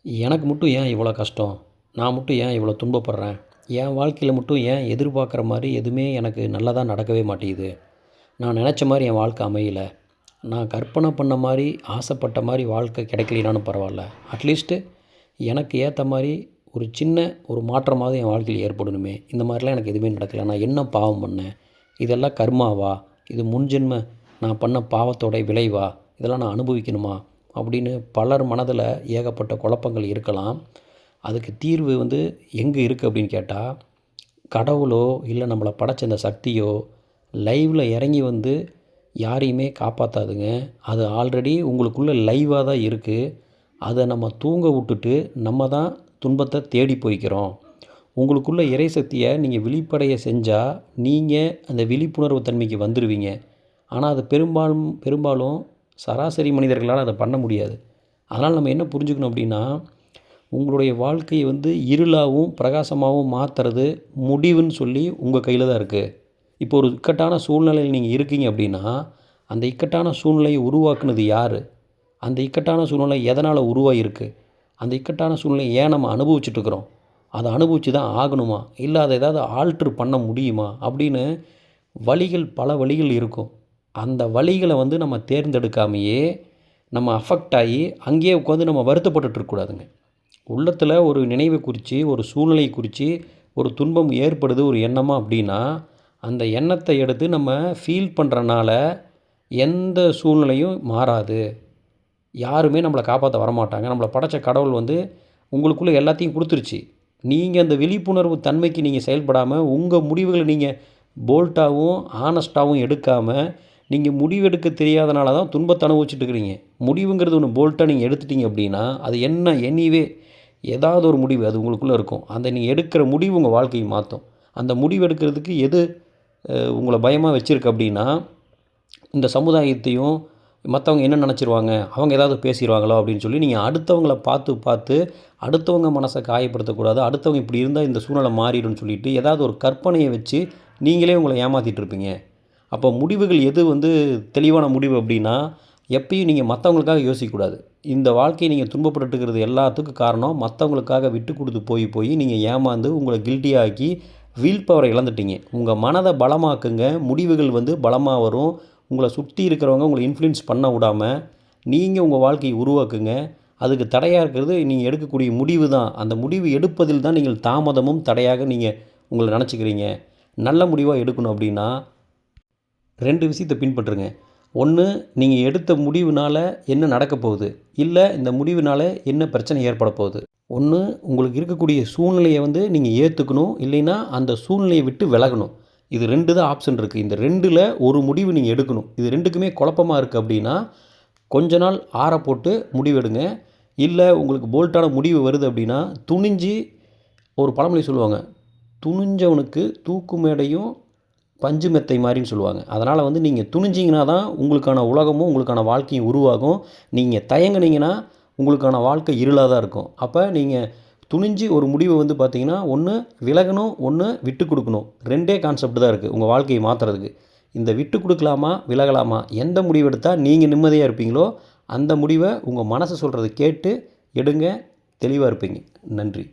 எனக்கு மட்டும் ஏன் இவ்வளோ கஷ்டம்? நான் மட்டும் ஏன் இவ்வளோ துன்பப்படுறேன்? என் வாழ்க்கையில் மட்டும் ஏன் எதிர்பார்க்குற மாதிரி எதுவுமே எனக்கு நல்லதா நடக்கவே மாட்டேங்குது? நான் நினச்ச மாதிரி என் வாழ்க்கை அமையல. நான் கற்பனை பண்ண மாதிரி, ஆசைப்பட்ட மாதிரி வாழ்க்கை கிடைக்கலைனாலும் பரவாயில்ல. அட்லீஸ்ட்டு எனக்கு ஏற்ற மாதிரி ஒரு சின்ன ஒரு மாற்றமாவது என் வாழ்க்கையில் ஏற்படணுமே. இந்த மாதிரிலாம் எனக்கு எதுவுமே நடக்கல. நான் என்ன பாவம் பண்ணேன்? இதெல்லாம் கர்மாவா? இது முன்ஜென்ம நான் பண்ண பாவத்தோட விளைவா? இதெல்லாம் நான் அனுபவிக்கணுமா? அப்படின்னு பலர் மனதில் ஏகப்பட்ட குழப்பங்கள் இருக்கலாம். அதுக்கு தீர்வு எங்கே இருக்குது அப்படின்னு கேட்டால், கடவுளோ இல்லை நம்மளை படைச்ச இந்த சக்தியோ லைவில் இறங்கி யாரையுமே காப்பாற்றாதுங்க. அது ஆல்ரெடி உங்களுக்குள்ளே லைவாக தான் இருக்குது. அதை நம்ம தூங்க விட்டுட்டு நம்ம தான் துன்பத்தை தேடி போய்க்கிறோம். உங்களுக்குள்ள இறை சக்தியை நீங்கள் விழிப்படைய செஞ்சால் நீங்கள் அந்த விழிப்புணர்வு தன்மைக்கு வந்துடுவீங்க. ஆனால் அது பெரும்பாலும் சராசரி மனிதர்களால் அதை பண்ண முடியாது. அதனால் நம்ம என்ன புரிஞ்சுக்கணும் அப்படின்னா, உங்களுடைய வாழ்க்கையை இருளாகவும் பிரகாசமாகவும் மாற்றுறது முடிவுன்னு சொல்லி உங்கள் கையில் தான் இருக்குது. இப்போ ஒரு இக்கட்டான சூழ்நிலையில் நீங்கள் இருக்கீங்க அப்படின்னா, அந்த இக்கட்டான சூழ்நிலையை உருவாக்குனது யார்? அந்த இக்கட்டான சூழ்நிலை எதனால் உருவாகிருக்கு? அந்த இக்கட்டான சூழ்நிலையை ஏன் நம்ம அனுபவிச்சுட்ருக்குறோம்? அதை அனுபவிச்சு தான் ஆகணுமா? இல்லை அதை ஏதாவது ஆல்ட்ரு பண்ண முடியுமா? அப்படின்னு பல வழிகள் இருக்கும். அந்த வழிகளை நம்ம தேர்ந்தெடுக்காமையே நம்ம அஃபெக்ட் ஆகி அங்கேயே உட்காந்து நம்ம வருத்தப்பட்டுருக்கக்கூடாதுங்க. உள்ளத்தில் ஒரு நினைவை குறித்து, ஒரு சூழ்நிலையை குறித்து ஒரு துன்பம் ஏற்படுது ஒரு எண்ணமாக அப்படின்னா, அந்த எண்ணத்தை எடுத்து நம்ம ஃபீல் பண்ணுறனால எந்த சூழ்நிலையும் மாறாது. யாருமே நம்மளை காப்பாற்ற வரமாட்டாங்க. நம்மளை படைச்ச கடவுள் உங்களுக்குள்ளே எல்லாத்தையும் கொடுத்துருச்சு. நீங்கள் அந்த விழிப்புணர்வு தன்மைக்கு நீங்கள் செயல்படாமல் உங்கள் முடிவுகளை நீங்கள் போல்ட்டாகவும் ஆனஸ்ட்டாகவும் எடுக்காமல் நீங்கள் முடிவெடுக்க தெரியாதனால தான் துன்பத்தை அனுபவிச்சுட்டு இருக்கிறீங்க. முடிவுங்கிறது ஒன்று போல்ட்டாக நீங்கள் எடுத்துட்டீங்க அப்படின்னா, அது என்ன எனிவே ஏதாவது ஒரு முடிவு அது உங்களுக்குள்ளே இருக்கும். அந்த நீங்கள் எடுக்கிற முடிவு உங்கள் வாழ்க்கையை மாற்றும். அந்த முடிவு எடுக்கிறதுக்கு எது உங்களை பயமாக வச்சுருக்கு அப்படின்னா, இந்த சமுதாயத்தையும் மற்றவங்க என்ன நினச்சிருவாங்க, அவங்க ஏதாவது பேசிடுவாங்களோ அப்படின்னு சொல்லி நீங்கள் அடுத்தவங்கள பார்த்து அடுத்தவங்க மனசை காயப்படுத்தக்கூடாது. அடுத்தவங்க இப்படி இருந்தால் இந்த சூழ்நிலை மாறிடும்னு சொல்லிட்டு ஏதாவது ஒரு கற்பனையை வச்சு நீங்களே உங்களை ஏமாற்றிட்டு இருப்பீங்க. அப்போ முடிவுகள் எது தெளிவான முடிவு அப்படின்னா, எப்பயும் நீங்கள் மற்றவங்களுக்காக யோசிக்கக்கூடாது. இந்த வாழ்க்கையை நீங்கள் துன்பப்பட்டுருக்கிறது எல்லாத்துக்கும் காரணம் மற்றவங்களுக்காக விட்டு கொடுத்து போய் நீங்கள் ஏமாந்து உங்களை கில்ட்டியாக்கி வில் பவரை இழந்துட்டீங்க. உங்கள் மனதை பலமாக்குங்க. முடிவுகள் பலமாக வரும். உங்களை சுற்றி இருக்கிறவங்க உங்களை இன்ஃப்ளூயன்ஸ் பண்ண விடாமல் நீங்கள் உங்கள் வாழ்க்கையை உருவாக்குங்க. அதுக்கு தடையாக இருக்கிறது நீங்கள் எடுக்கக்கூடிய முடிவு தான். அந்த முடிவு எடுப்பதில் தான் நீங்கள் தாமதமும் தடையாக நீங்கள் உங்களை நினச்சிக்கிறீங்க. நல்ல முடிவாக எடுக்கணும் அப்படின்னா 2 விஷயத்தை பின்பற்றுங்க. ஒன்று, நீங்கள் எடுத்த முடிவுனால் என்ன நடக்க போகுது, இல்லை இந்த முடிவுனால் என்ன பிரச்சனை ஏற்பட போகுது. ஒன்று, உங்களுக்கு இருக்கக்கூடிய சூழ்நிலையை நீங்கள் ஏற்றுக்கணும், இல்லைன்னா அந்த சூழ்நிலையை விட்டு விலகணும். இது 2 தான் ஆப்ஷன் இருக்குது. இந்த 2ல் ஒரு முடிவு நீங்கள் எடுக்கணும். இது 2க்குமே குழப்பமாக இருக்குது அப்படின்னா கொஞ்ச நாள் ஆற போட்டு முடிவெடுங்க. இல்லை உங்களுக்கு போல்ட்டான முடிவு வருது அப்படின்னா துணிஞ்சு, ஒரு பழமொழி சொல்லுவாங்க, துணிஞ்சவனுக்கு தூக்கு மேடையும் பஞ்சு மெத்தை மாதிரின்னு சொல்லுவாங்க. அதனால் நீங்கள் துணிஞ்சிங்கன்னா தான் உங்களுக்கான உலகமும் உங்களுக்கான வாழ்க்கையும் உருவாகும். நீங்கள் தயங்குனீங்கன்னா உங்களுக்கான வாழ்க்கை இருளாக தான் இருக்கும். அப்போ நீங்கள் துணிஞ்சு ஒரு முடிவை பார்த்தீங்கன்னா, ஒன்று விலகணும், ஒன்று விட்டு கொடுக்கணும். 2 கான்செப்ட் தான் இருக்குது உங்கள் வாழ்க்கையை மாற்றுறதுக்கு. இந்த விட்டு கொடுக்கலாமா, விலகலாமா, எந்த முடிவு எடுத்தால் நீங்கள் நிம்மதியாக இருப்பீங்களோ அந்த முடிவை உங்கள் மனசு சொல்கிறத கேட்டு எடுங்க. தெளிவாக இருப்பீங்க. நன்றி.